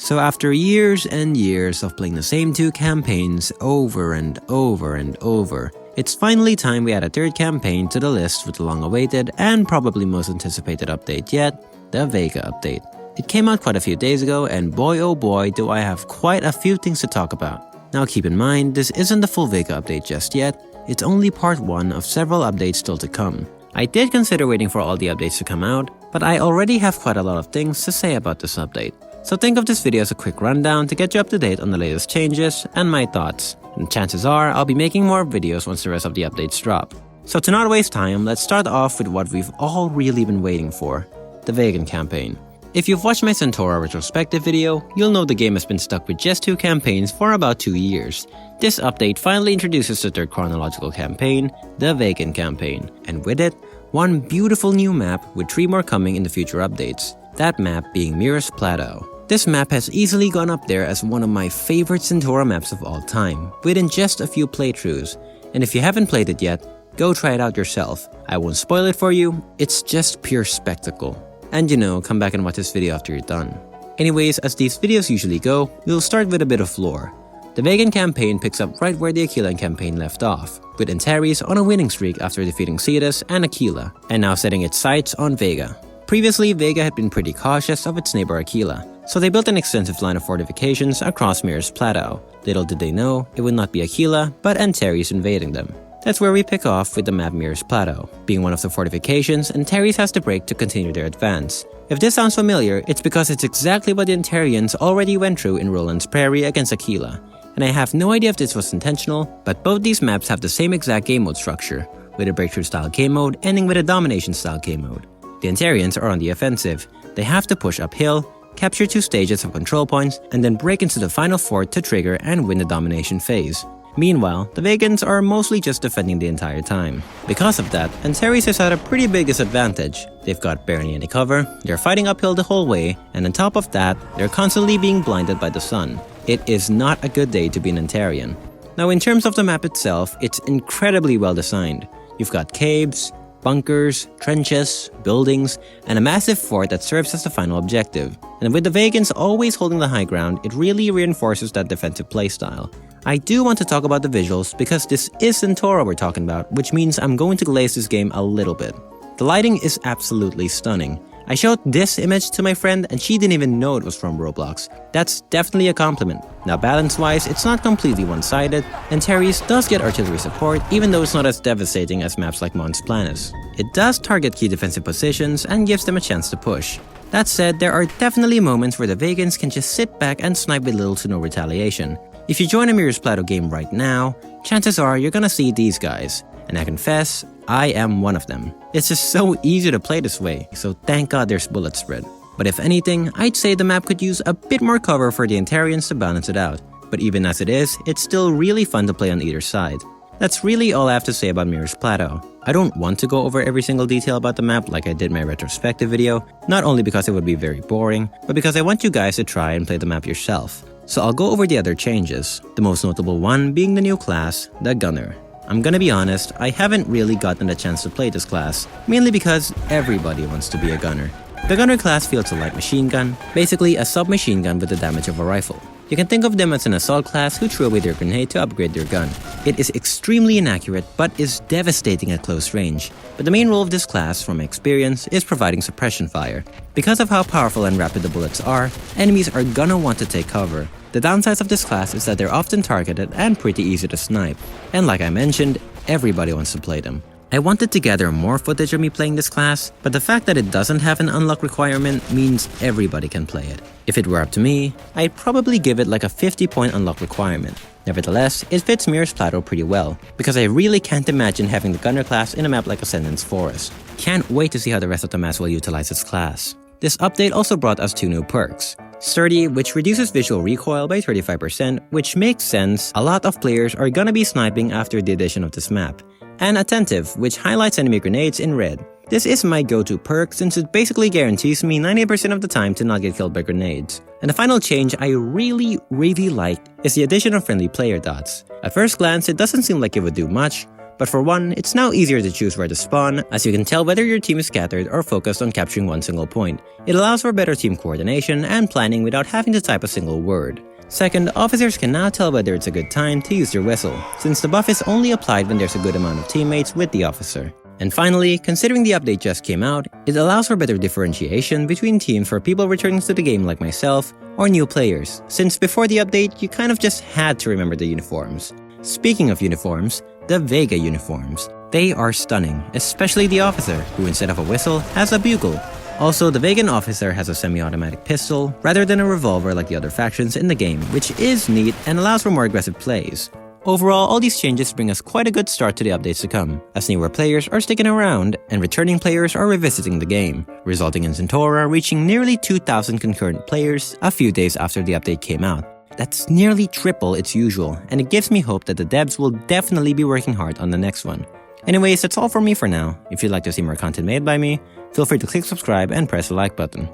So after years and years of playing the same 2 campaigns over and over and over, it's finally time we add a 3rd campaign to the list with the long-awaited and probably most anticipated update yet, the Vega update. It came out quite a few days ago, and boy oh boy do I have quite a few things to talk about. Now keep in mind, this isn't the full Vega update just yet, it's only part 1 of several updates still to come. I did consider waiting for all the updates to come out, but I already have quite a lot of things to say about this update. So think of this video as a quick rundown to get you up to date on the latest changes and my thoughts. And chances are, I'll be making more videos once the rest of the updates drop. So to not waste time, let's start off with what we've all really been waiting for, the Vegan campaign. If you've watched my Centaura retrospective video, you'll know the game has been stuck with just 2 campaigns for about 2 years. This update finally introduces the 3rd chronological campaign, the Vegan campaign, and with it, one beautiful new map with 3 more coming in the future updates, that map being Murus Plateau. This map has easily gone up there as one of my favorite Centaura maps of all time, within just a few playthroughs, and if you haven't played it yet, go try it out yourself. I won't spoil it for you, it's just pure spectacle. And you know, come back and watch this video after you're done. Anyways, as these videos usually go, we'll start with a bit of lore. The Vegan campaign picks up right where the Aquilan campaign left off, with Antares on a winning streak after defeating Cetus and Aquila, and now setting its sights on Vega. Previously, Vega had been pretty cautious of its neighbor Aquila, so they built an extensive line of fortifications across Murus Plateau. Little did they know, it would not be Aquila, but Antares invading them. That's where we pick off with the map Murus Plateau. Being one of the fortifications, Antares has to break to continue their advance. If this sounds familiar, it's because it's exactly what the Antarians already went through in Roland's Prairie against Aquila. And I have no idea if this was intentional, but both these maps have the same exact game mode structure, with a breakthrough style game mode ending with a domination style game mode. The Antarians are on the offensive. They have to push uphill, capture 2 stages of control points, and then break into the final fort to trigger and win the domination phase. Meanwhile, the Vegans are mostly just defending the entire time. Because of that, Antares is at a pretty big disadvantage. They've got barely any cover, they're fighting uphill the whole way, and on top of that, they're constantly being blinded by the sun. It is not a good day to be an Antarian. Now in terms of the map itself, it's incredibly well designed. You've got caves, bunkers, trenches, buildings, and a massive fort that serves as the final objective. And with the Vegans always holding the high ground, it really reinforces that defensive playstyle. I do want to talk about the visuals because this is Centaura we're talking about, which means I'm going to glaze this game a little bit. The lighting is absolutely stunning. I showed this image to my friend and she didn't even know it was from Roblox. That's definitely a compliment. Now balance-wise, it's not completely one-sided, and Antares does get artillery support even though it's not as devastating as maps like Mons Planus. It does target key defensive positions and gives them a chance to push. That said, there are definitely moments where the Vegans can just sit back and snipe with little to no retaliation. If you join a Murus Plateau game right now, chances are you're gonna see these guys, and I confess, I am one of them. It's just so easy to play this way, so thank God there's bullet spread. But if anything, I'd say the map could use a bit more cover for the Antarians to balance it out. But even as it is, it's still really fun to play on either side. That's really all I have to say about Murus Plateau. I don't want to go over every single detail about the map like I did my retrospective video, not only because it would be very boring, but because I want you guys to try and play the map yourself. So I'll go over the other changes, the most notable one being the new class, the Gunner. I'm gonna be honest, I haven't really gotten the chance to play this class, mainly because everybody wants to be a gunner. The Gunner class fields a light machine gun, basically a submachine gun with the damage of a rifle. You can think of them as an assault class who threw away their grenade to upgrade their gun. It is extremely inaccurate but is devastating at close range. But the main role of this class, from my experience, is providing suppression fire. Because of how powerful and rapid the bullets are, enemies are gonna want to take cover. The downsides of this class is that they're often targeted and pretty easy to snipe. And like I mentioned, everybody wants to play them. I wanted to gather more footage of me playing this class, but the fact that it doesn't have an unlock requirement means everybody can play it. If it were up to me, I'd probably give it like a 50-point unlock requirement. Nevertheless, it fits Murus Plateau pretty well, because I really can't imagine having the Gunner class in a map like Ascendance Forest. Can't wait to see how the rest of the maps will utilize this class. This update also brought us 2 new perks. Sturdy, which reduces visual recoil by 35%, which makes sense, a lot of players are gonna be sniping after the addition of this map. And Attentive, which highlights enemy grenades in red. This is my go-to perk since it basically guarantees me 90% of the time to not get killed by grenades. And the final change I really liked is the addition of friendly player dots. At first glance, it doesn't seem like it would do much, But for one, it's now easier to choose where to spawn, as you can tell whether your team is scattered or focused on capturing one single point. It allows for better team coordination and planning without having to type a single word. Second, officers can now tell whether it's a good time to use their whistle, since the buff is only applied when there's a good amount of teammates with the officer. And finally, considering the update just came out, it allows for better differentiation between teams for people returning to the game like myself, or new players, since before the update, you kind of just had to remember the uniforms. Speaking of uniforms, the Vega Uniforms. They are stunning, especially the officer, who instead of a whistle, has a bugle. Also, the Vegan officer has a semi-automatic pistol, rather than a revolver like the other factions in the game, which is neat and allows for more aggressive plays. Overall, all these changes bring us quite a good start to the updates to come, as newer players are sticking around and returning players are revisiting the game, resulting in Centaura reaching nearly 2,000 concurrent players a few days after the update came out. That's nearly triple its usual, and it gives me hope that the devs will definitely be working hard on the next one. Anyways, that's all from me for now. If you'd like to see more content made by me, feel free to click subscribe and press the like button.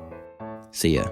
See ya.